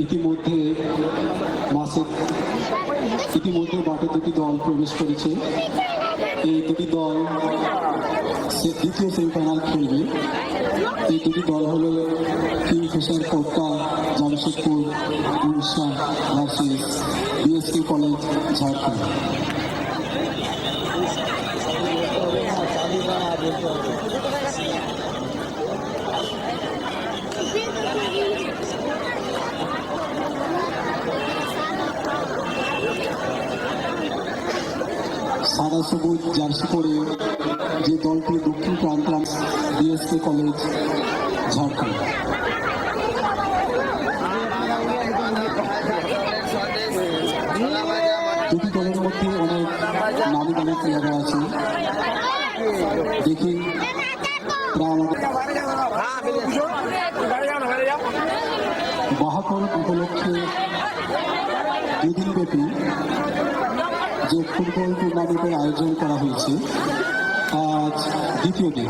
ইতিমধ্যে মাঠে দুটি দল প্রবেশ করেছে। এই দুটি দল দ্বিতীয় সেমিফাইনাল খেলবে। এই দুটি দল হল Kingfisher Kotta Jamshedpur Orissa versus BSK college Jharkhand. সাদা সবুজ জার্সি পরে যে দলটি দক্ষিণ প্রান্তে বিএসকে কলেজ ঝাড়খণ্ড। দুটি দলের মধ্যে অনেক নামি দামি প্লেয়াররা আছে। দেখি বাহাকর উপলক্ষে দুদিনব্যাপী যে ফুটবল টুর্নামেন্টের আয়োজন করা হয়েছে আজ দ্বিতীয় দিন।